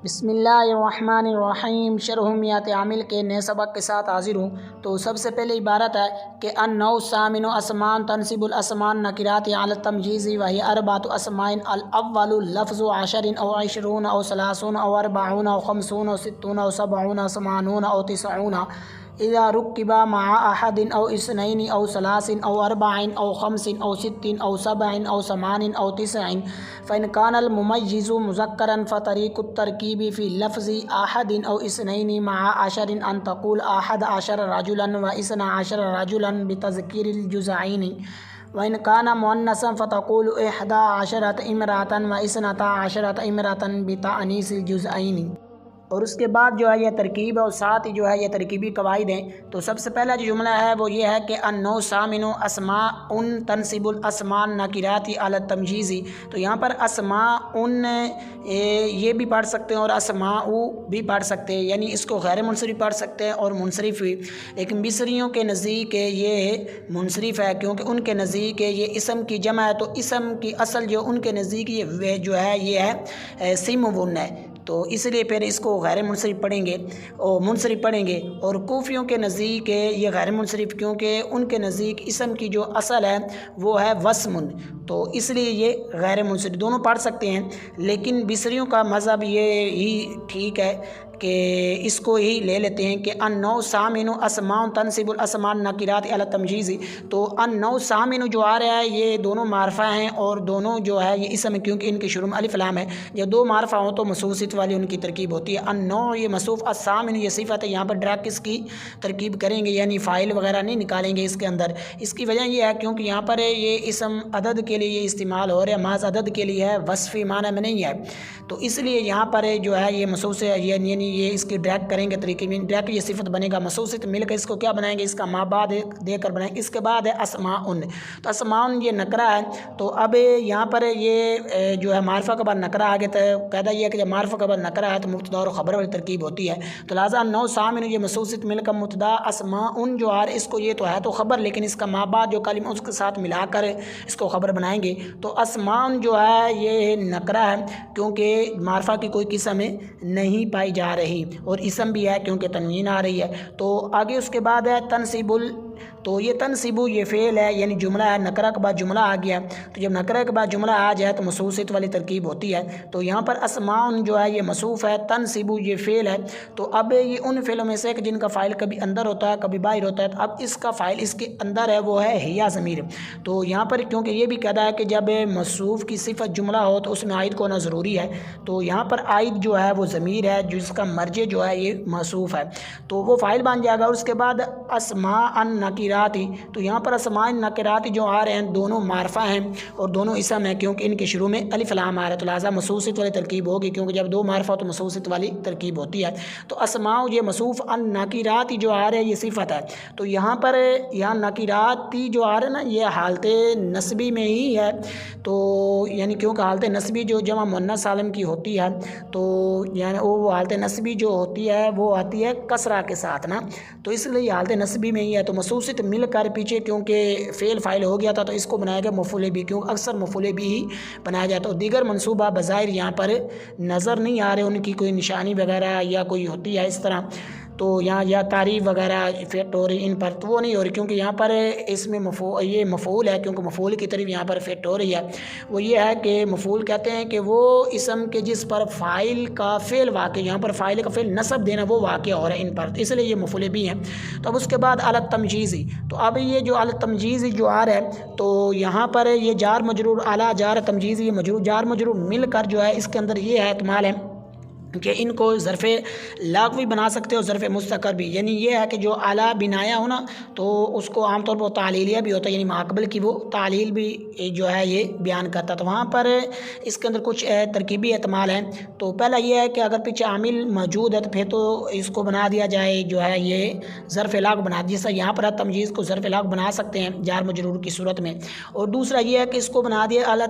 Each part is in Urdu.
بسم اللہ الرحمن الرحیم شرح میات عامل کے نئے سبق کے ساتھ حاضر ہوں۔ تو سب سے پہلے عبارت ہے کہ النوع الثامن اسمان تنصب الاسمان نکرات علی التمجیز وہی اربعۃ اسماء الاول لفظ عشر او عشرون او ثلاثون او اربعون او خمسون او ستون او سبعون او ثمانون او تسعون اذا رکبا مع احد او اثنین او ثلاث او اربع او خمس او ست او سبع او ثمان او تسع فإن كان المميز مذكرا فطريق التركيب في لفظ احد او اثنين مع عشر ان تقول احد عشر رجلا واثنا عشر رجلا بتذكير الجزئين، وإن كان مؤنثا فتقول احدى عشرة امرأة واثنتا عشرة امرأة بتأنيث الجزئين۔ اور اس کے بعد جو ہے یہ ترکیب اور ساتھ ہی جو ہے یہ ترکیبی قواعد ہیں۔ تو سب سے پہلا جو جملہ ہے وہ یہ ہے کہ النوع الثامن اسماء تنصب الاسماء نکرات علی التمجیز۔ تو یہاں پر اسماء یہ بھی پڑھ سکتے ہیں اور اسماء بھی پڑھ سکتے ہیں، یعنی اس کو غیر منصرف پڑھ سکتے ہیں اور منصرف بھی، لیکن مصریوں کے نزدیک یہ منصرف ہے کیونکہ ان کے نزدیک یہ اسم کی جمع ہے، تو اسم کی اصل جو ان کے نزدیک یہ جو ہے یہ ہے سیمون ہے، تو اس لیے پھر اس کو غیر منصرف پڑھیں گے اور منصرف پڑھیں گے۔ اور کوفیوں کے نزدیک یہ غیر منصرف کیونکہ ان کے نزدیک اسم کی جو اصل ہے وہ ہے وسمن، تو اس لیے یہ غیر منصرف دونوں پڑھ سکتے ہیں، لیکن بصریوں کا مذہب یہ ہی ٹھیک ہے کہ اس کو ہی لے لیتے ہیں کہ النوع الثامن اسماء تنصب الاسماء نکرات علی التمجیز۔ تو النوع الثامن جو آ رہا ہے یہ دونوں معرفہ ہیں اور دونوں جو ہے یہ اسم ہے کیونکہ ان کے شروع میں الف لام ہے۔ جب دو معرفہ ہوں تو مصروف صفت والی ان کی ترکیب ہوتی ہے۔ النوع یہ مصروف، الثامن یہ صفت ہے، یہاں پر ڈائریکٹ اس کی ترکیب کریں گے، یعنی فاعل وغیرہ نہیں نکالیں گے اس کے اندر۔ اس کی وجہ یہ ہے کیونکہ یہاں پر یہ اسم عدد کے لیے یہ استعمال ہو رہا ہے، محض عدد کے لیے ہے، وصفی معنی میں نہیں ہے، تو اس لیے یہاں پر جو ہے یہ مصروف سے یعنی یہ اس کی ڈائریکٹ کریں گے طریقے میں، ڈائریکٹ یہ صفت بنے گا، مصروف سے مل کر اس کو کیا بنائیں گے، اس کا ما بعد دے کر بنائیں گے۔ اس کے بعد ہے اسماء، تو اسماء یہ نکرہ ہے، تو اب یہاں پر یہ جو ہے معرفہ کے بعد نکرہ آگے تو قاعدہ یہ ہے کہ جب معرفہ کے بعد نکرہ ہے تو مبتدا اور خبر والی ترکیب ہوتی ہے، تو لہٰذا النوع الثامن یہ مصروف سے مل کر مبتدا اسماء جو آ رہے اس کو یہ تو ہے تو خبر، لیکن اس کا ما بعد جو کلمہ اس کے ساتھ ملا کر اس کو خبر بنائیں گے۔ تو اسماء جو ہے یہ نکرہ ہے کیونکہ معرفہ کی کوئی قسم نہیں پائی جا رہی، اور اسم بھی ہے کیونکہ تنوین آ رہی ہے۔ تو آگے اس کے بعد ہے تنصب تو یہ تنصب یہ فعل ہے، یعنی جملہ ہے، نکرہ کے بعد جملہ آ گیا، تو جب نکرہ کے بعد جملہ آ جائے تو مصروف صفت والی ترکیب ہوتی ہے۔ تو یہاں پر اسماء جو ہے یہ مصروف ہے، تنصب یہ فعل ہے، تو اب یہ ان فعلوں میں سے کہ جن کا فاعل کبھی اندر ہوتا ہے کبھی باہر ہوتا ہے، تو اب اس کا فاعل اس کے اندر ہے وہ ہے ہیا ضمیر۔ تو یہاں پر کیونکہ یہ بھی کہتا ہے کہ جب مصروف کی صفت جملہ ہو تو اس میں عائد کو ہونا ضروری ہے، تو یہاں پر عائد جو ہے وہ ضمیر ہے جس کا مرجع جو ہے یہ مصروف ہے، تو وہ فاعل بن جائے گا۔ اور اس کے بعد اسماء النکراتی، تو یہاں پر اسماء النکراتی جو آ رہے ہیں دونوں معرفہ ہیں اور دونوں اسم ہیں کیونکہ ان کے شروع میں الف لام آ رہا ہے، تو لہٰذا مصروف صفت والی ترکیب ہوگی کیونکہ جب دو معرفہ تو مصروف صفت والی ترکیب ہوتی ہے۔ تو اسماء یہ مصروف، النکراتی جو آ رہے ہیں یہ صفت ہے، تو یہاں پر یہاں نکراتی جو آ رہے ہیں نا یہ حالت نسبی میں ہی ہے، تو یعنی کیونکہ حالت نسبی جو جمع مؤنث سالم کی ہوتی ہے تو یعنی وہ حالت نسبی جو ہوتی ہے وہ آتی ہے کسرہ کے ساتھ نا، تو اس لیے حالت نسبی میں ہی ہے، تو مصروف صفت مل کر پیچھے کیونکہ فعل فاعل ہو گیا تھا تو اس کو بنایا گیا مفعول بھی، کیونکہ اکثر مفعول بھی ہی بنایا جاتا ہے۔ دیگر منصوبہ بظاہر یہاں پر نظر نہیں آ رہے، ان کی کوئی نشانی وغیرہ یا کوئی ہوتی ہے اس طرح، تو یہاں یا تعریف وغیرہ فٹ ہو رہی ان پر، تو وہ نہیں ہو رہی کیونکہ یہاں پر اس میں یہ مفعول ہے، کیونکہ مفعول کی طرف یہاں پر فٹ ہو رہی ہے۔ وہ یہ ہے کہ مفعول کہتے ہیں کہ وہ اسم کے جس پر فاعل کا فعل واقع، یہاں پر فاعل کا فعل نصب دینا وہ واقع ہو رہا ہے ان پر، اس لیے یہ مفعول بھی ہیں۔ تو اب اس کے بعد علی التمجیز، تو اب یہ جو علی التمجیز جو آ رہا ہے تو یہاں پر یہ جار مجرور، اعلیٰ جار تمجیز یہ مجرور جار مجرور مل کر جو ہے اس کے اندر یہ احتمال ہے کہ ان کو ظرف لاغوی بنا سکتے ہو، ظرف مستقر بھی، یعنی یہ ہے کہ جو اعلیٰ بنایا ہو نا تو اس کو عام طور پر تعلیلیہ بھی ہوتا ہے، یعنی ماقبل کی وہ تعلیل بھی جو ہے یہ بیان کرتا، تو وہاں پر اس کے اندر کچھ ترکیبی احتمال ہیں۔ تو پہلا یہ ہے کہ اگر پیچھے عامل موجود ہے تو پھر تو اس کو بنا دیا جائے جو ہے یہ ظرف لاغ بنا دیا، جیسا یہاں پر تمجیز کو ظرف لاغ بنا سکتے ہیں جار مجرور کی صورت میں۔ اور دوسرا یہ ہے کہ اس کو بنا دیا اعلیٰ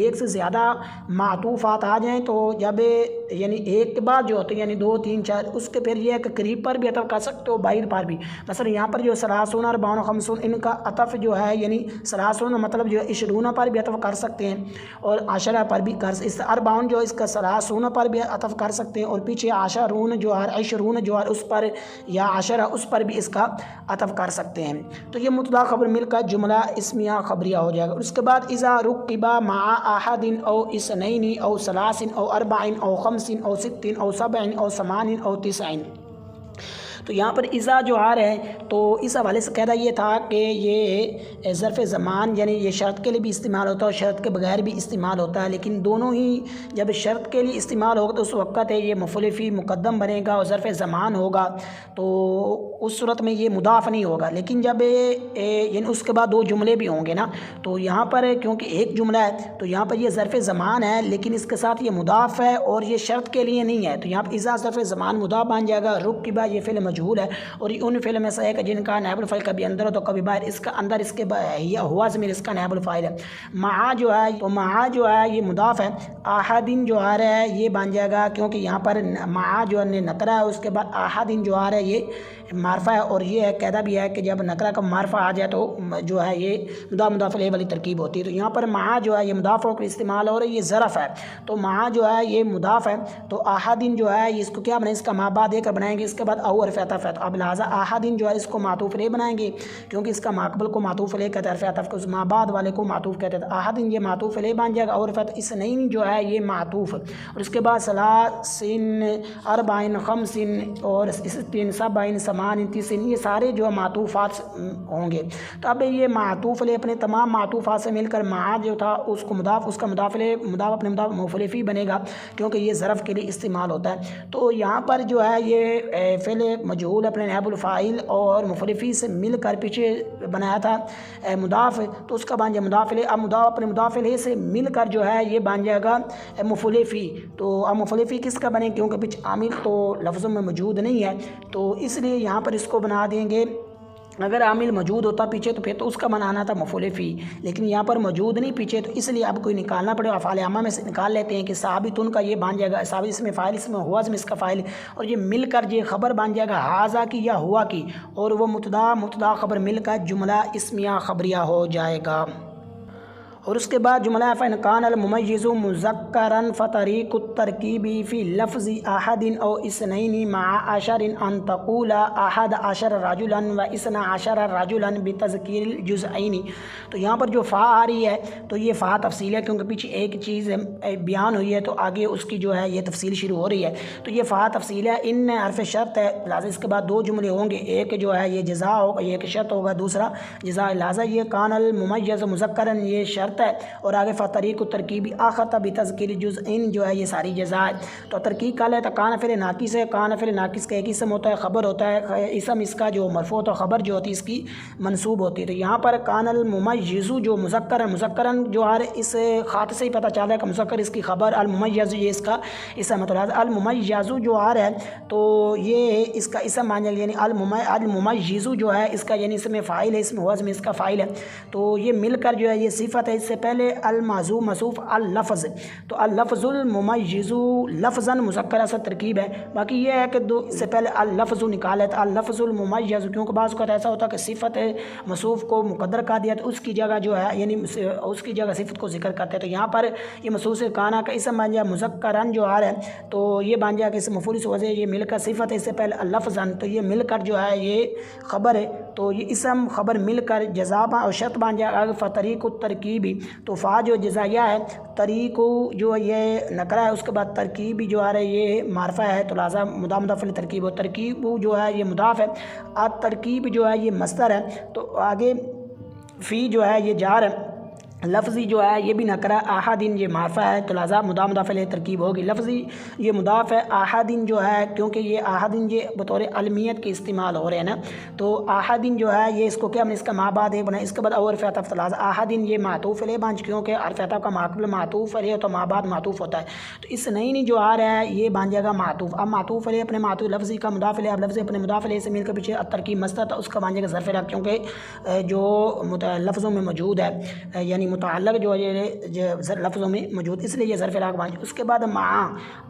ایک سے زیادہ معطوفات آ جائیں تو جب یعنی ایک کے بعد جو ہوتے ہیں یعنی 2 3 4 اس کے پھر یہ ہے کہ قریب پر بھی عطف کر سکتے ہو بعید پر بھی. مثلا یہاں پر جو 30 40 50 ان کا عطف جو ہے یعنی 30 مطلب جو ہے 20 پر بھی عطف کر سکتے ہیں اور 10 پر بھی کر اس 40 جو اس کا 30 پر بھی عطف کر سکتے ہیں اور پیچھے 10 جو ہے 20 جو ہے اس پر یا 10 اس پر بھی اس کا عطف کر سکتے ہیں. تو یہ مبتدا خبر مل کر جملہ اسمیہ خبریہ ہو جائے گا. اس کے بعد اذا رکب مع احد او اثنین او ثلاث او اربع او خمس او ست او سبع او ثمان او تسع. تو یہاں پر اذا جو آ رہا ہے تو اس حوالے سے قاعدہ یہ تھا کہ یہ ظرف زمان یعنی یہ شرط کے لیے بھی استعمال ہوتا ہے اور شرط کے بغیر بھی استعمال ہوتا ہے، لیکن دونوں ہی جب شرط کے لیے استعمال ہوگا تو اس وقت ہے یہ مفعول فی مقدم بنے گا اور ظرف زمان ہوگا تو اس صورت میں یہ مضاف نہیں ہوگا. لیکن جب یعنی اس کے بعد 2 جملے بھی ہوں گے نا تو یہاں پر کیونکہ ایک جملہ ہے تو یہاں پر یہ ظرف زمان ہے لیکن اس کے ساتھ یہ مضاف ہے اور یہ شرط کے لیے نہیں ہے تو یہاں پر اذا ظرف زمان مضاف بن جائے گا. رکب یہ فعل مجہول ہے اور یہ ان فعل میں سے ہے کہ جن کا نائب الفاعل کبھی اندر ہو تو کبھی باہر. اس کا اندر اس کے ہوا ضمیر اس کا نائب الفاعل ہے. مع جو ہے تو مع جو ہے یہ مضاف ہے. احدین جو آ رہا ہے یہ بن جائے گا کیونکہ یہاں پر مع جو ہے نکرہ ہے اس کے بعد احدین جو آ رہا ہے یہ معرفہ ہے اور یہ قاعدہ بھی ہے کہ جب نکرہ کا معرفہ آ جائے تو جو ہے یہ مضاف الیہ والی ترکیب ہوتی ہے. تو یہاں پر مع جو ہے یہ مضاف ہو کر استعمال ہو رہا ہے یہ ظرف ہے تو مع جو ہے یہ مضاف ہے تو احدین جو ہے اس کو کیا بنائیں اس کا ما بعد دے کر بنائیں گے. اس کے بعد او حرف عطف ہے تو اب لہٰذا احدین جو ہے اس کو معطوف علیہ بنائیں گے کیونکہ اس کا ماقبل کو معطوف علیہ کہتے ہیں حرف عطف کو اس ما بعد والے کو معطوف کہتے ہیں. احدین یہ معطوف علیہ بن جائے گا اور حرف اثنین جو ہے یہ معطوف اور اس کے بعد ثلاثین اربعین خمسین اور ستین سبعین ثمانین تسعین یہ سارے جو معطوفات ہوں گے. تو اب یہ معطوف علیہ اپنے تمام معطوفات سے مل کر مع جو تھا اس کو مضاف اس کا مضاف علیہ مضاف اپنے مضاف مفعول فی بنے گا کیونکہ یہ ظرف کے لیے استعمال ہوتا ہے. تو یہاں پر جو ہے یہ فعل مجہول اپنے نائب الفاعل اور مفعول فی سے مل کر پیچھے بنایا تھا مضاف تو اس کا بن جائے مضاف علیہ. اب مضاف اپنے مضاف علیہ سے مل کر جو ہے یہ بن جائے گا مفعول فی. تو اب مفعول فی کس کا بنے کیونکہ پیچھے عامل تو لفظوں میں موجود نہیں ہے تو اس لیے یہاں پر اس کو بنا دیں گے. اگر عامل موجود ہوتا پیچھے تو پھر تو اس کا بنانا تھا مفعول فی لیکن یہاں پر موجود نہیں پیچھے تو اس لیے اب کوئی نکالنا پڑے. افعال عامہ میں سے نکال لیتے ہیں کہ ثابتن کا یہ بن جائے گا ثابت اس میں فاعل اس میں ہوا اس کا فاعل اور یہ مل کر یہ خبر بن جائے گا ہاذا کی یا ہوا کی اور وہ مبتدا خبر مل کر جملہ اسمیہ خبریہ ہو جائے گا. اور اس کے بعد جملہ فإن كان المميز مذكرا فطريق التركيب في لفظ أحد أو اثنين مع 10 أن تقول 11 رجلا و12 رجلا بتذکیر الجزئین. تو یہاں پر جو فا آ رہی ہے تو یہ فا تفصیل ہے کیونکہ پیچھے ایک چیز بیان ہوئی ہے تو آگے اس کی جو ہے یہ تفصیل شروع ہو رہی ہے تو یہ فا تفصیل ہے. ان حرف شرط ہے لہٰذا اس کے بعد 2 جملے ہوں گے ایک جو ہے یہ جزا ہوگا یہ ایک شرط ہوگا دوسرا جزا. لہٰذا یہ کان الممیز مذکرا یہ شرط ہے اور آگے فطریق الترکیبی آخر بتذکیر الجزئین جو ہے یہ ساری جزا ہے. تو ترکیب کا ہے تو کان فعل ناقص ہے. کان فعل ناقص کا ایک اسم ہوتا ہے خبر ہوتا ہے اسم اس کا جو مرفوع ہوتا ہے خبر جو ہوتی ہے اس کی منصوب ہوتی ہے. تو یہاں پر کان الممیز جو مذکر ہے مذکرن جو ہر اس خط سے ہی پتہ چلا ہے کہ مذکر اس کی خبر الممیز یہ اس کا اسم ہے. الممیز جو آ رہا ہے تو یہ اس کا اسم مان جائے یعنی الممیز جو ہے اس کا یعنی اس میں فاعل ہے اس میں وزن اس کا فاعل ہے تو یہ مل کر جو ہے یہ صفت ہے. اس سے پہلے المعزوم موصوف اللفظ تو اللفظ الممیز لفظا مذکر ایسا ترکیب ہے. باقی یہ ہے کہ اس سے پہلے اللفظ نکالا ہے تو اللفظ الممیز کیونکہ بعض اوقات ایسا ہوتا ہے کہ صفت موصوف کو مقدر کر دیا تو اس کی جگہ جو ہے یعنی اس کی جگہ صفت کو ذکر کرتے ہیں. تو یہاں پر یہ مخصوص کانا کا اسم بن جائے مذکرن جو آ رہا ہے تو یہ بن جائے کہ اس مفعول سے وجہ یہ مل کر صفت ہے اس سے پہلے اللفظ تو یہ مل کر جو ہے یہ خبر ہے تو یہ اسم خبر مل کر جزا اور شرط بن جائے گا فطریق الترکیبی. تو فا جو جزائیہ ہے طریق جو یہ نکرہ ہے اس کے بعد ترکیب جو آ رہا ہے یہ معرفہ ہے تو لہٰذا مضاف ترکیب و ترکیب جو ہے یہ مضاف ہے. ترکیب جو ہے یہ مصدر ہے تو آگے فی جو ہے یہ جار ہے. لفظی جو ہے یہ بھی نکرہ احدین یہ معرفہ ہے تو لہٰذا مضاف علیہ ترکیب ہوگی. لفظی یہ مضاف ہے احدین جو ہے کیونکہ یہ احدین یہ بطور علمیت کے استعمال ہو رہے ہیں نا تو احدین جو ہے یہ اس کو کیا ہم نے اس کا ما بعد ہے بنا اس کے بعد اور حرف عطف لہٰذا احدین یہ معطوف علیہ بن کیونکہ حرف عطف کا ماقبل معطوف علیہ تو ما بعد معطوف ہوتا ہے تو اس نہیں جو آ رہا ہے یہ بن جائے گا معطوف. اب معطوف علیہ اپنے معطوف لفظی کا مضاف علیہ اب لفظ اپنے مضاف علیہ سے مل کر پیچھے ترکیب مصدر تھا اس کا بن جائے گا ظرف کیونکہ جو لفظوں میں موجود ہے یعنی متعلق جو ہے یہ لفظوں میں موجود، اس لیے یہ ظرف راغب بن جائے۔ اس کے بعد مع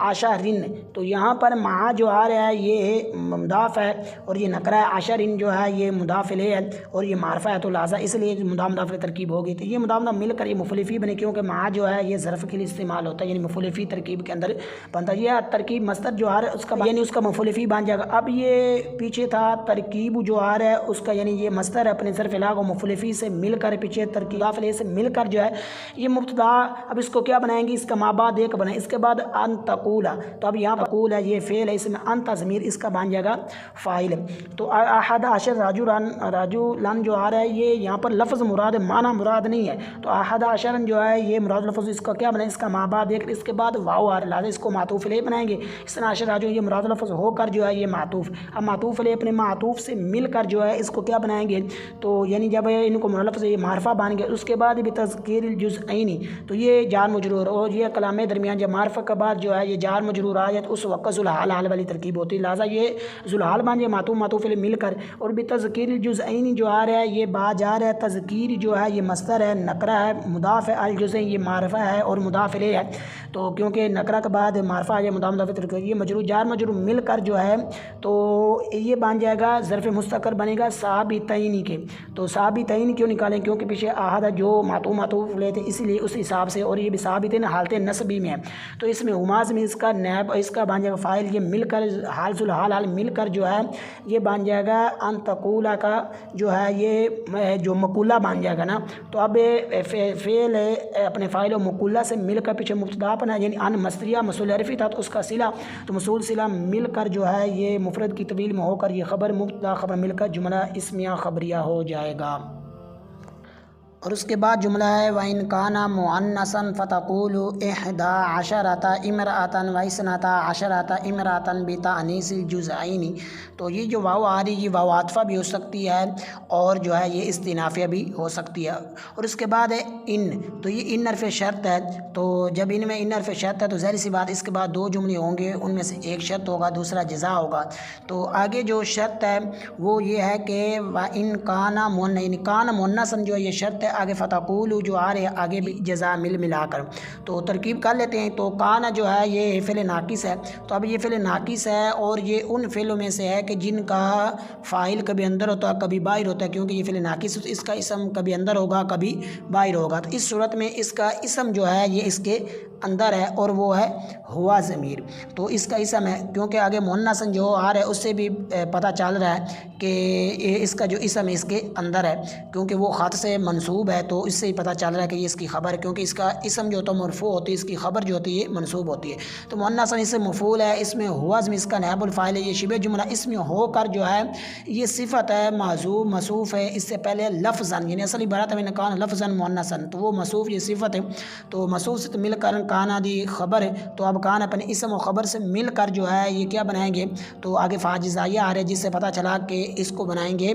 عشرن، تو یہاں پر مع جو آ رہا ہے یہ مضاف ہے اور یہ نکرہ ہے، عشرن جو ہے یہ مضاف الیہ ہے اور یہ معرفہ ہے، تو لہٰذا اس لیے مضاف مضاف ترکیب ہوگی، تو یہ مضاف مل کر یہ مفعول فی بنے، کیونکہ مع جو ہے یہ ظرف کے لیے استعمال ہوتا ہے، یعنی مفعول فی ترکیب کے اندر بنتا ہے۔ یہ ترکیب مصدر جو آ رہا ہے اس کا یعنی اس کا مفعول فی بن جائے گا۔ اب یہ پیچھے تھا ترکیب جو آ رہا ہے اس کا یعنی یہ مصدر ہے اپنے ظرف لاغ و مفعول فی سے مل کر، پیچھے ترکیب مضاف الیہ سے مل کر جو ہے یہ مبتدا، اب اس کو کیا بنائیں گے، اس کا ما بعد ایک بنائیں، اس کے بعد ان تقولا، تو اب یہاں تقول ہے یہ فعل ہے، اس میں انت ضمیر اس کا بن جائے گا فاعل۔ تو احد عشر رجلن جو آ رہا ہے یہ یہاں پر لفظ مراد ہے، معنی مراد نہیں ہے، تو احد عشر جو ہے یہ مراد لفظ، اس کا کیا بنائیں، اس کا ما بعد ایک، اس کے بعد واو آ رہا ہے، لہٰذا اس کو معطوف علیہ بنائیں گے۔ اس طرح عشر رجل یہ مراد لفظ ہو کر جو ہے یہ معطوف، اب معطوف علیہ اپنے معطوف سے مل کر جو ہے اس کو کیا بنائیں گے، تو یعنی جب ان کو مراد لفظ یہ معرفہ بن گیا، اس کے بعد بھی تذکیر الجزئین، تو یہ جار مجرور، اور یہ کلام درمیان جب معرفہ کے بعد جو ہے یہ جار مجرور آ جائے تو اس وقت ذوالحال حال والی ترکیب ہوتی ہے، لہٰذا یہ ذوالحال بن جائے معطوف علیہ مل کر، اور بھی تذکیر الجزئین جو آ رہا ہے یہ با جا رہا ہے، تذکیر جو ہے یہ مصدر ہے، نکرہ ہے، مضاف ہے، الجزئین یہ معرفہ ہے اور مضاف الیہ ہے، تو کیونکہ نکرہ کے بعد معرفہ ہے، مضاف ترکیب یہ مجرور جار مجرور مل کر جو ہے تو یہ بن جائے گا ظرف مستقر بنے گا ثابتین کے، تو ثابتین کیوں نکالیں، کیونکہ پیچھے احد جو معطوف لیتے اس لیے اس حساب سے، اور یہ بھی ثابتین حالت نصبی میں ہے، تو اس میں ہماز میں اس کا نیب اس کا بن جائے گا فاعل، یہ مل کر حال ذوالحال حال مل کر جو ہے یہ بن جائے گا ان تقولا کا جو ہے یہ جو مقولہ بن جائے گا نا، تو اب فعل اپنے فاعل و مقولہ سے مل کر پیچھے مبتدا بنا، یعنی ان مصدریہ موصول عرفی تھا تو اس کا صلہ، تو موصول صلہ مل کر جو ہے یہ مفرد کی طویل میں ہو کر یہ خبر مبتدا خبر مل کر جملہ اسمیہ خبریہ ہو جائے گا۔ اور اس کے بعد جملہ ہے وَإِنْ كَانَ مُؤَنَّثًا فَتَقُولُ إِحْدَى عَشَرَةَ امْرَأَةً وَاثْنَتَا عَشَرَةَ امْرَأَةً بِتَأْنِیثِ الجزئین، تو یہ جو واو آ رہی یہ واو عاطفہ بھی ہو سکتی ہے اور جو ہے یہ استئنافیہ بھی ہو سکتی ہے۔ اور اس کے بعد ہے ان، تو یہ ان حرف شرط ہے، تو جب ان میں ان حرف شرط ہے تو ظاہر سی بات اس کے بعد دو جملے ہوں گے، ان میں سے ایک شرط ہوگا دوسرا جزا ہوگا، تو آگے جو شرط ہے وہ یہ ہے کہ وَإِنْ كَانَ مُؤَنَّثًا، کان مؤنثًا جو ہے یہ شرط ہے، آگے فتقول جو آ رہے آگے بھی جزا ملا کر، تو ترکیب کر لیتے ہیں، تو کان جو ہے یہ فعل ناقص ہے، تو اب یہ فعل ناقص ہے اور یہ ان فعلوں میں سے ہے کہ جن کا فاعل کبھی اندر ہوتا ہے کبھی باہر ہوتا ہے، کیونکہ یہ فعل ناقص اس کا اسم کبھی اندر ہوگا کبھی باہر ہوگا، تو اس صورت میں اس کا اسم جو ہے یہ اس کے اندر ہے اور وہ ہے ہوا ضمیر، تو اس کا اسم ہے، کیونکہ آگے مؤنث جو آ رہا ہے اس سے بھی پتہ چل رہا ہے کہ اس کا جو اسم ہے اس کے اندر ہے، کیونکہ وہ خط سے منصوب ہے تو اس سے ہی پتہ چل رہا ہے کہ یہ اس کی خبر ہے، کیونکہ اس کا اسم جو ہوتا ہے مرفوع ہوتی ہے، اس کی خبر جو ہوتی ہے یہ منصوب ہوتی ہے، تو مؤنث اس سے مفعول ہے، اس میں ہوا ضمیر اس کا نائب الفاعل ہے، یہ شبہ جملہ اس میں ہو کر جو ہے یہ صفت ہے محذوف موصوف ہے، اس سے پہلے لفظاً یعنی اصل عبارت میں کان لفظاً مؤنثاً، تو وہ موصوف یہ صفت ہے، تو موصوف سے مل کر کانا دی خبر ہے، تو اب کان اپنے اسم و خبر سے مل کر جو ہے یہ کیا بنائیں گے، تو آگے فاجزائیہ آ رہے جس سے پتہ چلا کہ اس کو بنائیں گے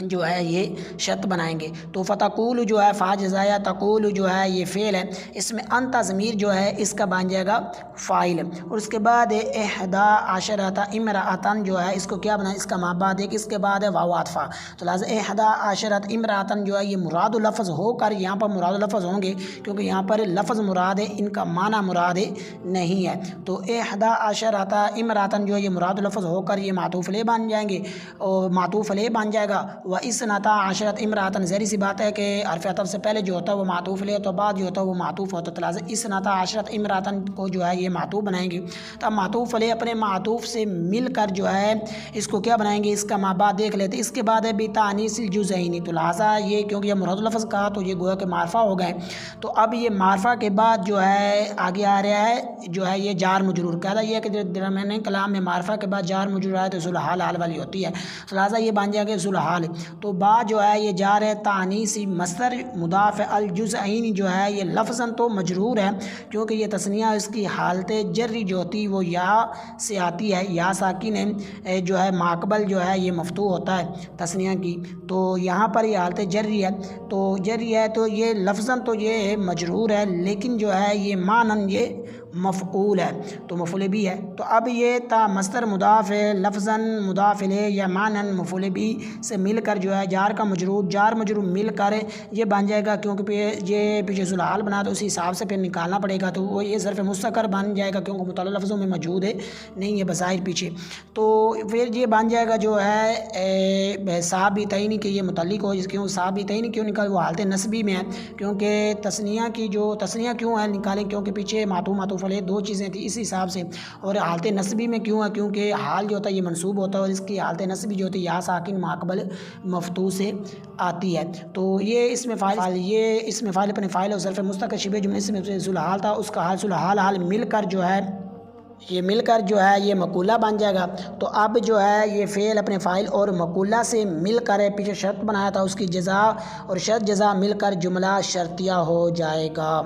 جو ہے یہ شرط بنائیں گے، تو فتقول جو ہے فاجزایہ، تقول جو ہے یہ فعل ہے، اس میں انت ضمیر جو ہے اس کا بن جائے گا فاعل، اور اس کے بعد احدا عشرۃ امرأۃ جو ہے اس کو کیا بنائیں، اس کا ما بعد ایک، اس کے بعد ہے واو عاطفہ، تو لہٰذا احدا عشرۃ امرأۃ جو ہے یہ مراد لفظ ہو کر یہاں پر مراد لفظ ہوں گے، کیونکہ یہاں پر لفظ مراد ہے ان کا معنی مراد نہیں ہے، تو احدا عشرۃ امرأۃ جو ہے یہ مراد لفظ ہو کر یہ معطوف علیہ بن جائیں گے، اور معطوف علیہ بن جائے گا، وَإِثْنَتَا عَشَرَةَ امرأۃ ظاہر سی بات ہے کہ حرف عطف سے پہلے جو ہوتا ہے وہ معطوف علیہ تو بعد جو ہوتا ہے وہ معطوف ہوتا ہے، تو لہٰذا اثنتا عشرۃ امرأۃ کو جو ہے یہ معطوف بنائیں گے، تو اب معطوف علیہ اپنے معطوف سے مل کر جو ہے اس کو کیا بنائیں گے، اس کا ما بعد دیکھ لیتے، اس کے بعد ہے بتأنیث الجزئین، تو لہٰذا یہ کیونکہ یہ مراد لفظ کہا تو یہ گویا کہ معرفہ ہو گئے، تو اب یہ معرفہ کے بعد جو ہے آگے آ رہا ہے جو ہے یہ جار مجرور، کہتا یہ ہے کہ درمیان کلام میں معرفہ کے بعد جار مجرور آئے تو ذوالحال حال والی ہوتی ہے، تو لہٰذا یہ بن جائے گا ذوالحال، تو با جو ہے یہ جار ہے تانیثی مصدر مضاف الجزئین جو ہے یہ لفظاً تو مجرور ہے، کیونکہ یہ تثنیہ اس کی حالت جری جو ہوتی وہ یا سے آتی ہے، یا ساکن ہے جو ہے ماقبل جو ہے یہ مفتوح ہوتا ہے تثنیہ کی، تو یہاں پر یہ حالت جری ہے، تو جری ہے تو یہ لفظاً تو یہ مجرور ہے لیکن جو ہے یہ معناً یہ مفعول ہے تو مفعول بھی ہے. تو اب یہ تا مصدر مضاف ہے لفظاً مضاف الیہ یا معناً مفعول بھی سے مل کر جو ہے جار مجرور مل کر یہ بن جائے گا، کیونکہ یہ پیچھے ذوالحال بنا تو اسی حساب سے پھر نکالنا پڑے گا، تو وہ یہ ظرف مستقر بن جائے گا کیونکہ متعلق لفظوں میں موجود ہے نہیں ہے بظاہر پیچھے. تو پھر یہ بن جائے گا جو ہے ثابتین کہ یہ متعلق ہو. کیوں ثابتین کیوں نکال؟ وہ حالت نصبی میں ہے، کیونکہ تثنیہ کیوں ہے نکالیں؟ کیونکہ پیچھے معطوف علیہ دو چیزیں تھیں اسی حساب سے. اور حالت نصبی میں کیوں ہے؟ کیونکہ حال جو ہوتا ہے یہ منصوب ہوتا ہے اور اس کی حالت نصبی جو ہوتی ہے یا ساکن ماقبل مفتوح سے آتی ہے. تو یہ اس میں فاعل اپنے فاعل اور ظرف مستقر شبہ جملے سے ذوالحال تھا، اس کا حال مل کر جو ہے یہ مقولہ بن جائے گا. تو اب جو ہے یہ فعل اپنے فاعل اور مقولہ سے مل کر پیچھے شرط بنایا تھا، اس کی جزا اور شرط جزا مل کر جملہ شرطیہ ہو جائے گا.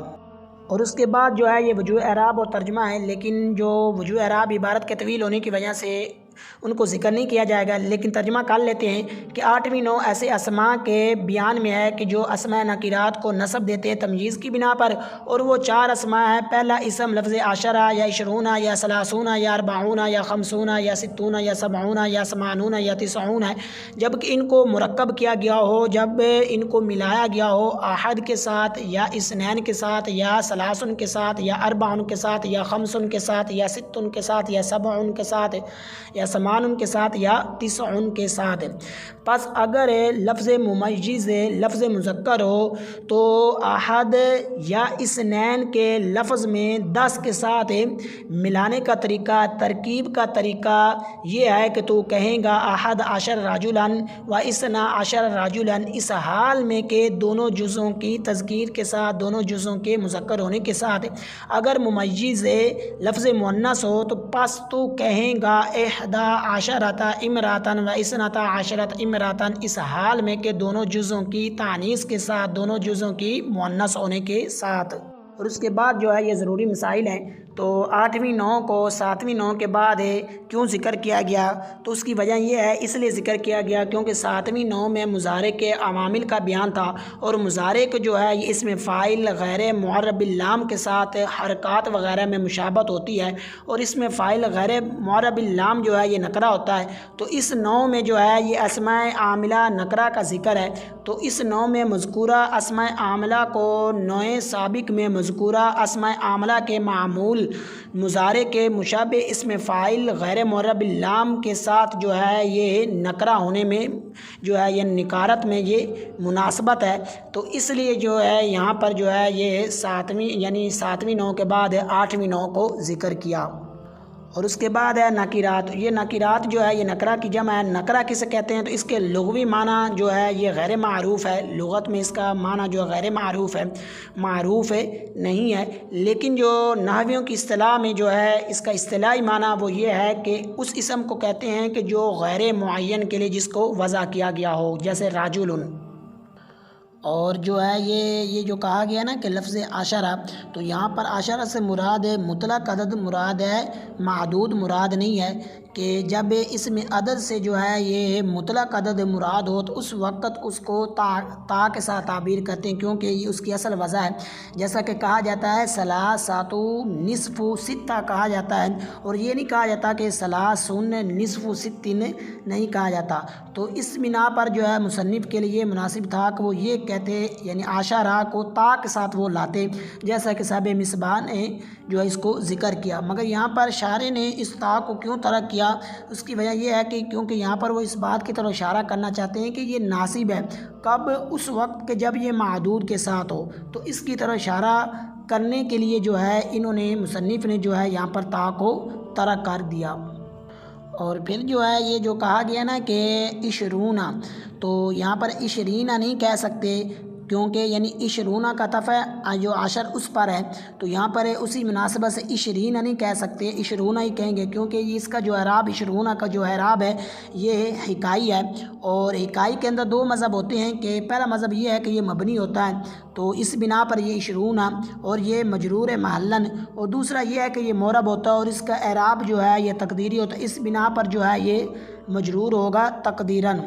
اور اس کے بعد جو ہے یہ وجوہ اعراب اور ترجمہ ہے، لیکن جو وجوہ اعراب عبارت کے طویل ہونے کی وجہ سے ان کو ذکر نہیں کیا جائے گا، لیکن ترجمہ کر لیتے ہیں کہ 8ویں نوع ایسے اسماء کے بیان میں ہے کہ جو اسماء نکرات کو نسب دیتے ہیں تمییز کی بنا پر، اور وہ 4 اسماء ہیں. پہلا اسم لفظ عشرہ یا 20 یا 30 یا 40 یا 50 یا 60 یا 70 یا 80 یا 90 ہے. جب کہ ان کو مرکب کیا گیا ہو، جب ان کو ملایا گیا ہو احد کے ساتھ یا اثنین کے ساتھ یا 3 کے ساتھ یا 4 کے ساتھ یا 5 کے ساتھ یا 6 کے ساتھ یا 7 کے ساتھ یا 8 کے ساتھ یا 9 کے ساتھ. پس اگر لفظ ممیز لفظ مذکر ہو تو احد یا اثنین کے لفظ میں 10 کے ساتھ ملانے کا طریقہ، ترکیب کا طریقہ یہ ہے کہ تو کہیں گا احد 10 رجلاً و 12 رجلاً، اس حال میں کہ دونوں جزوں کی تذکیر کے ساتھ، دونوں جزوں کے مذکر ہونے کے ساتھ. اگر ممیز لفظ مؤنث ہو تو پس تو کہیں گا 11 امراتن و 12 امراتن، اس حال میں کہ دونوں جزوں کی تانیث کے ساتھ، دونوں جزوں کی مؤنث ہونے کے ساتھ. اور اس کے بعد جو ہے یہ ضروری مسائل ہیں. تو 8ویں نوع کو 7ویں نوع کے بعد کیوں ذکر کیا گیا؟ تو اس کی وجہ یہ ہے، اس لیے ذکر کیا گیا کیونکہ 7ویں نوع میں مضارع کے عوامل کا بیان تھا، اور مضارع کو جو ہے یہ اس میں فاعل غیر معرب اللام کے ساتھ حرکات وغیرہ میں مشابہت ہوتی ہے، اور اس میں فاعل غیر معرب اللام جو ہے یہ نکرہ ہوتا ہے. تو اس نوع میں جو ہے یہ اسماء عاملہ نکرہ کا ذکر ہے. تو اس نوع میں مذکورہ اسماء عاملہ کو نوع سابق میں مذکورہ اسماء عاملہ کے معمول مضارع کے مشابہ اس میں فاعل غیر معرب اللام کے ساتھ جو ہے یہ نکرہ ہونے میں جو ہے یہ نکارت میں یہ مناسبت ہے. تو اس لیے جو ہے یہاں پر جو ہے یہ 7ویں نوع کے بعد 8ویں نوع کو ذکر کیا. اور اس کے بعد ہے نکرات. یہ نکرات جو ہے یہ نکرہ کی جمع ہے. نکرہ کسے کہتے ہیں؟ تو اس کے لغوی معنی جو ہے یہ غیر معروف ہے، لغت میں اس کا معنی جو غیر معروف ہے، معروف نہیں ہے. لیکن جو نحویوں کی اصطلاح میں جو ہے اس کا اصطلاحی معنی وہ یہ ہے کہ اس اسم کو کہتے ہیں کہ جو غیر معین کے لیے جس کو وضع کیا گیا ہو، جیسے راجل. اور جو ہے یہ جو کہا گیا نا کہ لفظ عشرہ، تو یہاں پر عشرہ سے مراد مطلق عدد مراد ہے، معدود مراد نہیں ہے. کہ جب اس میں عدد سے جو ہے یہ مطلق عدد مراد ہو تو اس وقت اس کو تا کے ساتھ تعبیر کرتے ہیں، کیونکہ یہ اس کی اصل وضع ہے. جیسا کہ کہا جاتا ہے ثلاثۃ نصف ستہ کہا جاتا ہے، اور یہ نہیں کہا جاتا کہ ثلاثن نصف ستن نہیں کہا جاتا. تو اس بنا پر جو ہے مصنف کے لیے مناسب تھا کہ وہ یہ کہتے، یعنی عشرہ کو تا کے ساتھ وہ لاتے، جیسا کہ صاحب مصباح نے جو ہے اس کو ذکر کیا. مگر یہاں پر شارح نے اس تا کو کیوں ترک کیا؟ اس کی وجہ یہ ہے کہ کیونکہ یہاں پر وہ اس بات کی طرف اشارہ کرنا چاہتے ہیں کہ یہ ناصب ہے کب، اس وقت کہ جب یہ معدود کے ساتھ ہو. تو اس کی طرف اشارہ کرنے کے لیے جو ہے انہوں نے مصنف نے جو ہے یہاں پر تا کو ترک کر دیا. اور پھر جو ہے یہ جو کہا گیا نا کہ 20، تو یہاں پر 20 نہیں کہہ سکتے، کیونکہ یعنی 20 کا تفع جو 10 اس پر ہے، تو یہاں پر اسی مناسبت سے 20 نہیں کہہ سکتے، 20 ہی کہیں گے، کیونکہ یہ اس کا جو اعراب 20 کا جو اعراب ہے یہ حکائی ہے. اور حکائی کے اندر 2 مذہب ہوتے ہیں کہ پہلا مذہب یہ ہے کہ یہ مبنی ہوتا ہے، تو اس بنا پر یہ 20 اور یہ مجرور محلاً، اور دوسرا یہ ہے کہ یہ معرب ہوتا ہے اور اس کا اعراب جو ہے یہ تقدیری ہوتا ہے، اس بنا پر جو ہے یہ مجرور ہوگا تقدیراً.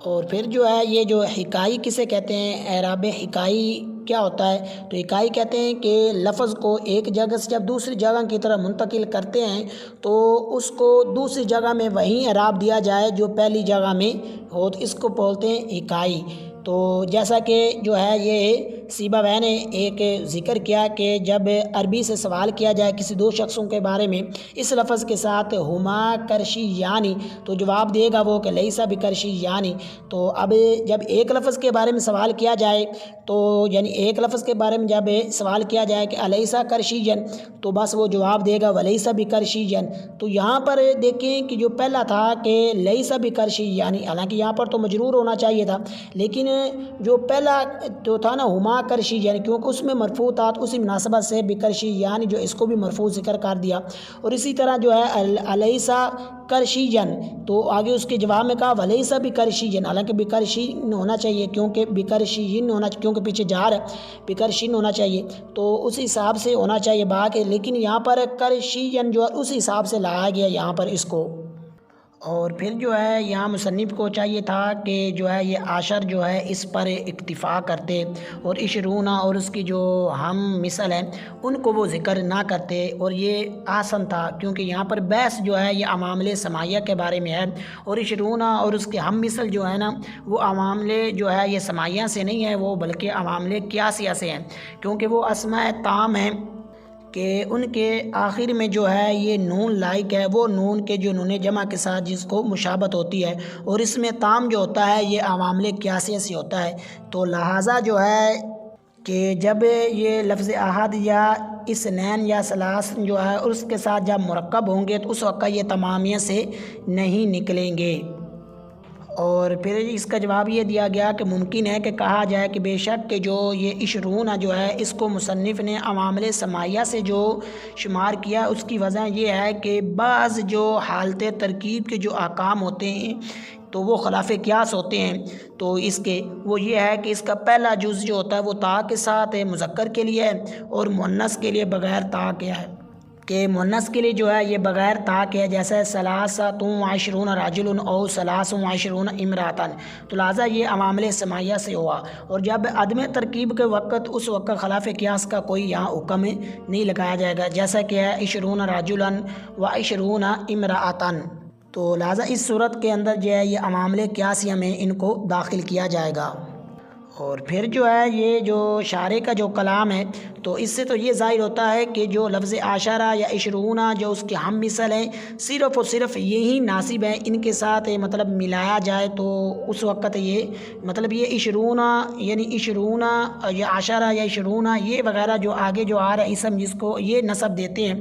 اور پھر جو ہے یہ جو حکائی کسے کہتے ہیں؟ اعراب حکائی کیا ہوتا ہے؟ تو اکائی کہتے ہیں کہ لفظ کو ایک جگہ سے جب دوسری جگہ کی طرف منتقل کرتے ہیں تو اس کو دوسری جگہ میں وہیں اعراب دیا جائے جو پہلی جگہ میں ہو، تو اس کو بولتے ہیں اکائی۔ تو جیسا کہ جو ہے یہ سیبا بھائی نے ایک ذکر کیا کہ جب عربی سے سوال کیا جائے کسی دو شخصوں کے بارے میں اس لفظ کے ساتھ ہما کرشی یعنی، تو جواب دے گا وہ کہ لیسا بکرشی یعنی۔ تو اب جب ایک لفظ کے بارے میں سوال کیا جائے تو یعنی ایک لفظ کے بارے میں جب سوال کیا جائے کہ الیسا کرشیجن، تو بس وہ جواب دے گا ولیسا بکرشیجن۔ تو یہاں پر دیکھیں کہ جو پہلا تھا کہ لیسا بکرشی یعنی، حالانکہ یہاں پر تو مجرور ہونا چاہیے تھا، لیکن جو پہلا جو تھا نا ہما کرشی یعنی، کیونکہ اس میں مرفوع تھا تو اسی مناسبت سے بکرشی یعنی جو اس کو بھی مرفوع ذکر کر دیا۔ اور اسی طرح جو ہے الیسا کرشیجن، تو آگے اس کے جواب میں کہا ولیسا بکرشیجن، حالانکہ بکرشین ہونا چاہیے کیونکہ بکرشین ہونا کیونکہ پیچھے جار ہے، بکرشین ہونا چاہیے، تو اس حساب سے ہونا چاہیے باقی، لیکن یہاں پر کرشیجن جو ہے اس حساب سے لایا گیا یہاں پر اس کو۔ اور پھر جو ہے یہاں مصنف کو چاہیے تھا کہ جو ہے یہ عاشر جو ہے اس پر اکتفا کرتے اور عشرون اور اس کی جو ہم مثل ہیں ان کو وہ ذکر نہ کرتے، اور یہ آسن تھا کیونکہ یہاں پر بحث جو ہے یہ عوامل سماعیہ کے بارے میں ہے، اور عشرون اور اس کے ہم مثل جو ہے نا وہ عوامل جو ہے یہ سماعیہ سے نہیں ہے، وہ بلکہ عوامل قیاسیہ سے ہیں، کیونکہ وہ اسماء تام ہیں کہ ان کے آخر میں جو ہے یہ نون لائق ہے، وہ نون کے جو نون جمع کے ساتھ جس کو مشابت ہوتی ہے، اور اس میں تام جو ہوتا ہے یہ عوامل قیاسیہ سے ہوتا ہے۔ تو لہٰذا جو ہے کہ جب یہ لفظ احد یا اثنین یا ثلاث جو ہے اور اس کے ساتھ جب مرکب ہوں گے تو اس وقت یہ تمامیہ سے نہیں نکلیں گے۔ اور پھر اس کا جواب یہ دیا گیا کہ ممکن ہے کہ کہا جائے کہ بے شک کہ جو یہ عشرون جو ہے اس کو مصنف نے عوامل سماعیہ سے جو شمار کیا اس کی وجہ یہ ہے کہ بعض جو حالت ترکیب کے جو احکام ہوتے ہیں تو وہ خلاف قیاس ہوتے ہیں، تو اس کے وہ یہ ہے کہ اس کا پہلا جز جو ہوتا ہے وہ تا کے ساتھ مذکر کے لیے ہے اور مؤنث کے لیے بغیر تا کے ہے، کہ مؤنث کے لیے جو ہے یہ بغیر تا کے ہے، جیسے ثلاثۃ وعشرون رجل او ثلاث وعشرون امرأۃ، تو لہٰذا یہ عوامل سماعیہ سے ہوا۔ اور جب عدم ترکیب کے وقت اس وقت خلاف قیاس کا کوئی یہاں حکم نہیں لگایا جائے گا، جیسا کہ ہے عشرون رجلا وعشرون امرأۃ، تو لہٰذا اس صورت کے اندر جو ہے یہ عوامل قیاسیہ میں ان کو داخل کیا جائے گا۔ اور پھر جو ہے یہ جو شارح کا جو کلام ہے تو اس سے تو یہ ظاہر ہوتا ہے کہ جو لفظ عاشرہ یا عشرون جو اس کے ہم مثل ہیں صرف اور صرف یہی ناصب ہیں، ان کے ساتھ مطلب ملایا جائے تو اس وقت یہ مطلب یہ عشرون یعنی عشرون یا عاشرہ یا عشرون یہ وغیرہ جو آگے جو آ رہا ہے اسم جس کو یہ نسب دیتے ہیں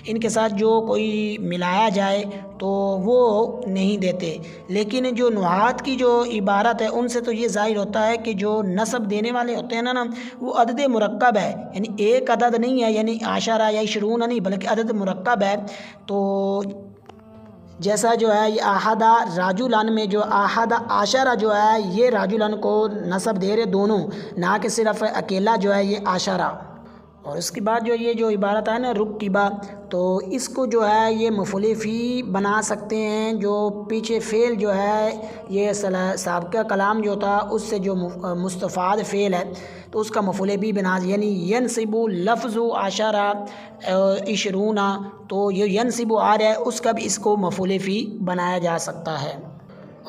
ان کے ساتھ جو کوئی ملایا جائے تو وہ نہیں دیتے، لیکن جو نحات کی جو عبارت ہے ان سے تو یہ ظاہر ہوتا ہے کہ جو نسب دینے والے ہوتے ہیں نا وہ عدد مرکب ہے، یعنی ایک عدد نہیں ہے، یعنی عاشرہ یا عشرون نہیں بلکہ عدد مرکب ہے۔ تو جیسا جو ہے یہ احدہ راجلان میں جو احدہ عاشرہ جو ہے یہ راجلان کو نسب دے رہے دونوں، نہ کہ صرف اکیلا جو ہے یہ عاشرہ۔ اور اس کے بعد جو یہ جو عبارت ہے نا رکبہ، تو اس کو جو ہے یہ مفعول فی بنا سکتے ہیں، جو پیچھے فعل جو ہے یہ سابقہ کلام جو تھا اس سے جو مستفاد فعل ہے تو اس کا مفعول بھی بنا، یعنی ینصب لفظ عاشرہ عشرون، تو یہ ینصب آ رہا ہے اس کا بھی اس کو مفعول فی بنایا جا سکتا ہے۔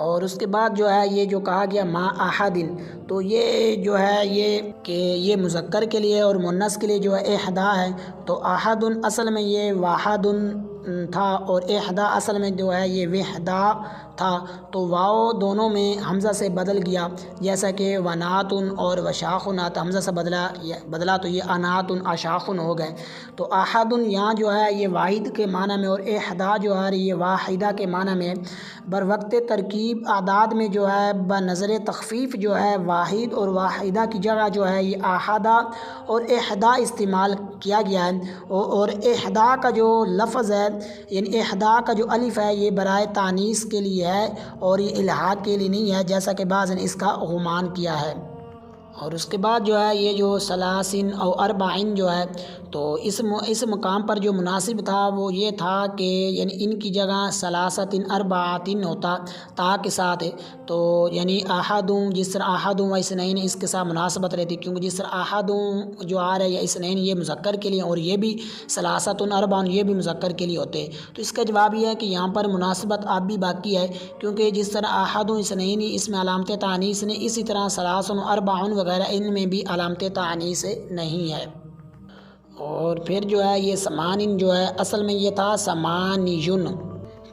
اور اس کے بعد جو ہے یہ جو کہا گیا ما احد، تو یہ جو ہے یہ کہ یہ مذکر کے لیے اور مؤنث کے لیے جو ہے احدا ہے، تو احد اصل میں یہ واحد تھا اور احدا اصل میں جو ہے یہ وحدہ تھا، تو واو دونوں میں حمزہ سے بدل گیا، جیسا کہ ونات اور وشاخنات حمزہ سے بدلا تو یہ انات اشاخن ہو گئے۔ تو احد یہاں جو ہے یہ واحد کے معنی میں اور احدا جو ہے یہ واحدہ کے معنی میں، بر وقت ترکیب اعداد میں جو ہے بنظر تخفیف جو ہے واحد اور واحدہ کی جگہ جو ہے یہ احدہ اور احدا استعمال کیا گیا ہے، اور احدا کا جو لفظ ہے یعنی احدا کا جو الف ہے یہ برائے تانیث کے لیے ہے اور یہ الحاق کے لیے نہیں ہے، جیسا کہ بعض نے اس کا غمان کیا ہے۔ اور اس کے بعد جو ہے یہ جو سلاسن اور اربعین جو ہے تو اس مقام پر جو مناسب تھا وہ یہ تھا کہ یعنی ان کی جگہ سلاستن اربعاتن ہوتا تا کے ساتھ، تو یعنی احدوں جس طرح احدوں و اثنین اس کے ساتھ مناسبت رہتی، کیونکہ جس طرح احدوں جو آ رہا ہے یا اثنین یہ مذکر کے لیے اور یہ بھی سلاستن اربعن یہ بھی مذکر کے لیے ہوتے، تو اس کا جواب یہ ہے کہ یہاں پر مناسبت اب بھی باقی ہے، کیونکہ جس طرح احدوں اثنین اس میں علامت تانیث نے، اسی طرح سلاسن اربعن وغیرہ ان میں بھی علامت تانیث نہیں ہے۔ اور پھر جو ہے یہ سمانن جو ہے اصل میں یہ تھا سمانیون،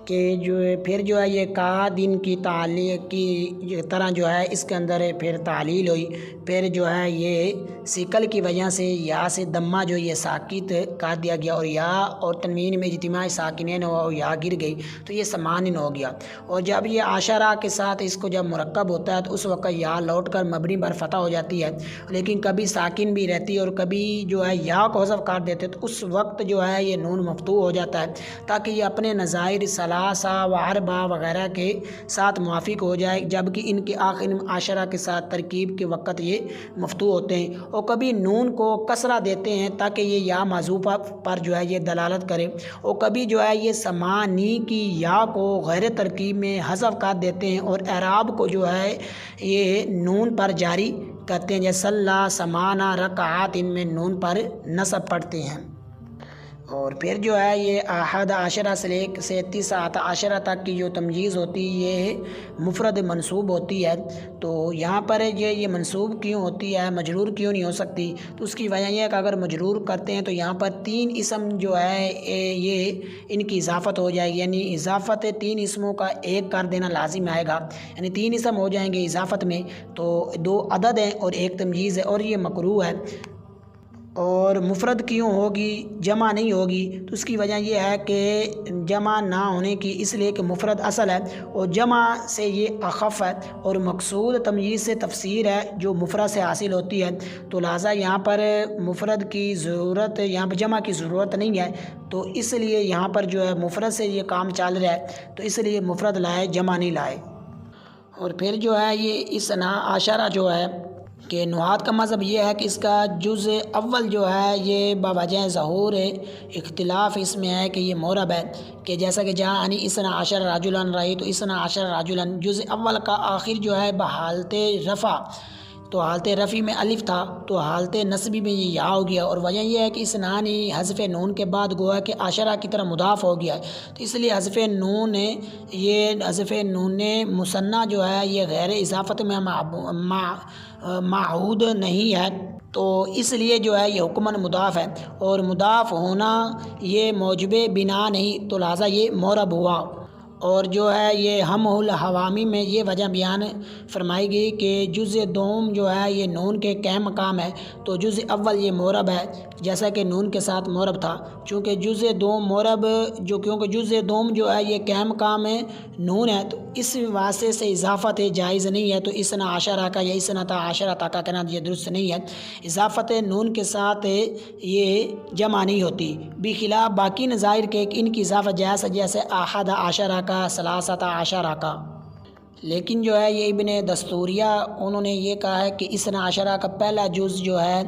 کہ جو ہے پھر جو ہے یہ کا دن کی تعلیق کی طرح جو ہے اس کے اندر پھر تعلیل ہوئی، پھر جو ہے یہ سکل کی وجہ سے یا سے دمہ جو یہ ساکت کر دیا گیا، اور یا اور تنوین میں اجتماع ساکنین ہوا اور یا گر گئی، تو یہ سمانن ہو گیا۔ اور جب یہ عشرہ کے ساتھ اس کو جب مرکب ہوتا ہے تو اس وقت یا لوٹ کر مبنی پر فتح ہو جاتی ہے، لیکن کبھی ساکن بھی رہتی ہے اور کبھی جو ہے یا کو حذف کر دیتے تو اس وقت جو ہے یہ نون مفتوح ہو جاتا ہے، تاکہ یہ اپنے نظائر ثلاثہ و اربع وغیرہ کے ساتھ موافق ہو جائے، جبکہ ان کے آخر عشرہ کے ساتھ ترکیب کے وقت یہ مفتوح ہوتے ہیں، اور کبھی نون کو کسرہ دیتے ہیں تاکہ یہ یا معزوفہ پر جو ہے یہ دلالت کرے، اور کبھی جو ہے یہ سمانی کی یا کو غیر ترکیب میں حذف کر دیتے ہیں اور اعراب کو جو ہے یہ نون پر جاری کرتے ہیں، جیسے صلی سمانہ رکعات ان میں نون پر نصب پڑھتے ہیں۔ اور پھر جو ہے یہ احد عشرہ سے 19 عشرہ تک کی جو تمجیز ہوتی ہے یہ مفرد منصوب ہوتی ہے، تو یہاں پر یہ منصوب کیوں ہوتی ہے، مجرور کیوں نہیں ہو سکتی، تو اس کی وجہ یہ ہے کہ اگر مجرور کرتے ہیں تو یہاں پر 3 اسم جو ہے یہ ان کی اضافت ہو جائے گی، یعنی اضافت 3 اسموں کا ایک کر دینا لازم آئے گا، یعنی 3 اسم ہو جائیں گے اضافت میں، تو 2 عدد ہیں اور 1 تمجیز ہے، اور یہ مکروہ ہے۔ اور مفرد کیوں ہوگی، جمع نہیں ہوگی، تو اس کی وجہ یہ ہے کہ جمع نہ ہونے کی، اس لیے کہ مفرد اصل ہے اور جمع سے یہ اخف ہے، اور مقصود تمییز سے تفسیر ہے جو مفرد سے حاصل ہوتی ہے، تو لہٰذا یہاں پر مفرد کی ضرورت، یہاں پر جمع کی ضرورت نہیں ہے، تو اس لیے یہاں پر جو ہے مفرد سے یہ کام چل رہا ہے، تو اس لیے مفرد لائے، جمع نہیں لائے۔ اور پھر جو ہے یہ اثنا عشرہ جو ہے کہ نحات کا مذہب یہ ہے کہ اس کا جز اول جو ہے یہ بوجہ ظہور اختلاف اس میں ہے کہ یہ معرب ہے، کہ جیسا کہ جہاں انی اثنا عشر رجلاً رہی تو اثنا عشر رجلاً، جز اول کا آخر جو ہے بحالت رفع، تو حالت رفع میں الف تھا تو حالت نصبی میں یہ یا ہو گیا، اور وجہ یہ ہے کہ اثنانی حذف نون کے بعد گویا کہ عشرہ کی طرح مضاف ہو گیا ہے، تو اس لیے حذف نون مثنیٰ جو ہے یہ غیر اضافت میں معہود نہیں ہے، تو اس لیے جو ہے یہ حکماً مضاف ہے، اور مضاف ہونا یہ موجب بنا نہیں، تو لہٰذا یہ معرب ہوا۔ اور جو ہے یہ ہم الحوامی میں یہ وجہ بیان فرمائی گئی کہ جز دوم جو ہے یہ نون کے قیم مقام ہے، تو جز اول یہ معرب ہے جیسا کہ نون کے ساتھ معرب تھا، چونکہ جز دوم معرب کیونکہ جز دوم جو ہے یہ قیم مقام ہے نون ہے، تو اس واسطے سے اضافت جائز نہیں ہے، تو اثنا عشرہ کا یا اثنتا عشرہ کا کہنا یہ درست نہیں ہے، اضافت نون کے ساتھ یہ جمع نہیں ہوتی، بخلاف باقی نظائر کے ان کی اضافت جائز ہے، جیسے احد عشرہ کا، ثلاثۃ عشرہ کا۔ لیکن جو ہے یہ ابن دستوریہ انہوں نے یہ کہا ہے کہ اثنا عشرہ کا پہلا جز جو ہے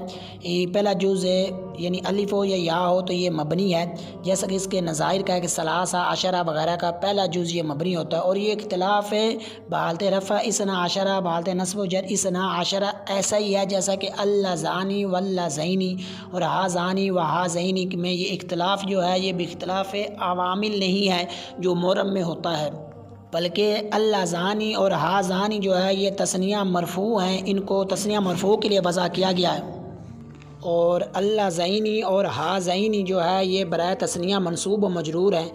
پہلا جز یعنی الف ہو یا یا ہو تو یہ مبنی ہے، جیسا کہ اس کے نظائر کا ہے کہ ثلاثہ عشرہ وغیرہ کا پہلا جز یہ مبنی ہوتا ہے، اور یہ اختلاف ہے بحالت رفع اثنا عشرہ، بحالت نصب و جر اثنا عشرہ ایسا ہی ہے جیسا کہ اللذانی واللذینی اور ہازانی و ہازینی میں یہ اختلاف جو ہے یہ باختلاف عوامل نہیں ہے جو معرب میں ہوتا ہے، بلکہ اللذانی اور ہازانی جو ہے یہ تثنیہ مرفوع ہیں، ان کو تثنیہ مرفوع کے لیے وضع کیا گیا ہے، اور اللذینی اور ہازینی جو ہے یہ برائے تثنیہ منصوب و مجرور ہیں۔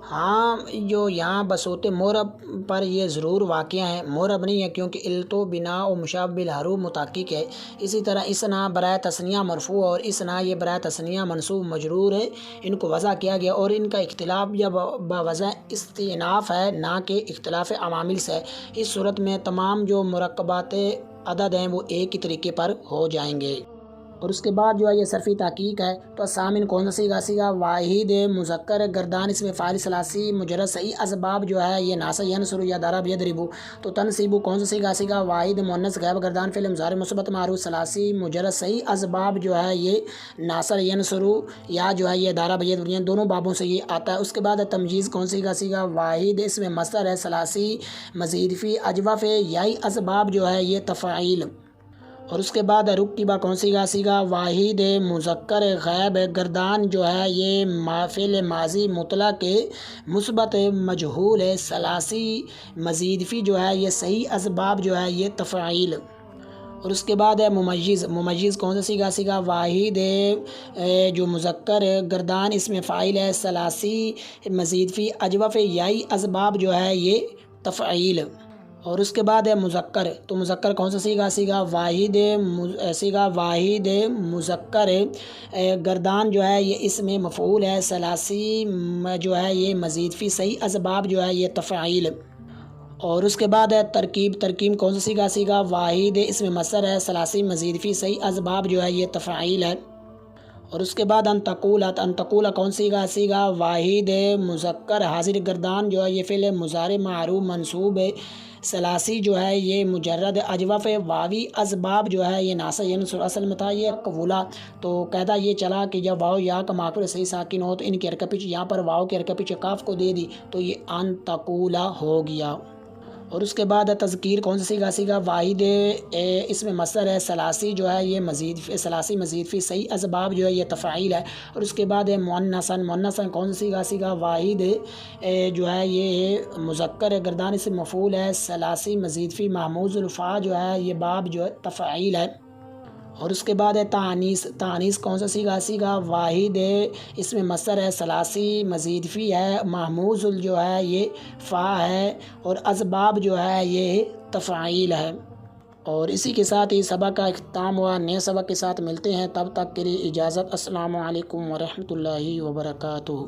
ہاں جو یہاں بصوت معرب پر یہ ضرور واقع ہیں، معرب نہیں ہے کیونکہ التو بنا و مشابہ بالحروف متحقق ہے، اسی طرح اسنا برائے تثنیہ مرفوع اور اسنا یہ برائے تثنیہ منصوب مجرور ہے، ان کو وضع کیا گیا، اور ان کا اختلاف یا بوضع استئناف ہے نہ کہ اختلاف عوامل سے ہے، اس صورت میں تمام جو مرکبات عدد ہیں وہ ایک ہی طریقے پر ہو جائیں گے۔ اور اس کے بعد جو ہے یہ صرفی تحقیق ہے۔ تو الثامن کون سا صیغہ؟ صیغہ واحد مذکر گردان اسم فاعل ثلاثی مجرد صحیح اسباب جو ہے یہ ناصب ینصر یا ضرب یضرب۔ تو تنصیب کون سا صیغہ؟ صیغہ واحد مؤنث غائب گردان فعل مضارع مثبت معروف ثلاثی مجرد صحیح اسباب جو ہے یہ ناصر ینصر یا جو ہے یہ ضرب یضرب، یعنی دونوں بابوں سے یہ آتا ہے۔ اس کے بعد تمجیز کون سی کا؟ صیغہ واحد اسم مصدر ہے ثلاثی مزید فی اجوف یائی اسباب جو ہے یہ تفعیل۔ اور اس کے بعد رکبہ کون سی کا؟ صیغہ واحد مذکر غائب گردان جو ہے یہ فعل ماضی مطلق مثبت مجہول ہے ثلاثی مزید فی جو ہے یہ صحیح اسباب جو ہے یہ تفعیل۔ اور اس کے بعد ہے ممیز۔ ممیز کون سا صیغہ؟ صیغہ واحد جو مذکر گردان اسم فاعل ہے ثلاثی مزید فی اجوف یائی اسباب جو ہے یہ تفعیل۔ اور اس کے بعد ہے مذکر۔ تو مذکر کون سا صیغہ؟ صیغہ واحد مذکر گردان جو ہے یہ اسم مفعول ہے ثلاثی جو ہے یہ مزید فی صحیح اسباب جو ہے یہ تفعیل۔ اور اس کے بعد ہے ترکیب۔ ترکیب کون سا صیغہ؟ صیغہ واحد اسم مصدر ہے ثلاثی مزید فی صحیح اسباب جو ہے یہ تفعیل ہے۔ اور اس کے بعد انتقول کون صیغہ؟ صیغہ واحد مذکر حاضر گردان جو ہے یہ فعل مضارع معروف منصوب ثلاثی جو ہے یہ مجرد اجوف واوی اسباب جو ہے یہ ناصب ینصر اصل میں تھا یہ قبولہ۔ تو قاعدہ یہ چلا کہ جب واو یا کا ماقبل صحیح ساکن ہو تو ان کی حرکت پیچھے یہاں پر واو کی حرکت پیچھے کاف کو دے دی تو یہ انتقولہ ہو گیا۔ اور اس کے بعد تذکیر کون سا صیغہ؟ صیغہ واحد اسم مصدر ہے ثلاثی جو ہے یہ ثلاثی مزید فی صحیح اسباب جو ہے یہ تفعیل ہے۔ اور اس کے بعد مؤنثاً کون سا صیغہ؟ صیغہ واحد جو ہے یہ مذکر گردان اسم مفعول ہے ثلاثی مزید فی محموز الفا جو ہے یہ باب جو ہے تفعیل ہے۔ اور اس کے بعد ہے تانیث کون سا صیغہ؟ صیغہ واحد اسم مصدر ہے ثلاثی مزید فی ہے محموز جو ہے یہ فا ہے اور اسباب جو ہے یہ تفعیل ہے۔ اور اسی کے ساتھ ہی سبق کا اختتام ہوا۔ نئے سبق کے ساتھ ملتے ہیں، تب تک کے لیے اجازت۔ السلام علیکم ورحمۃ اللہ وبرکاتہ۔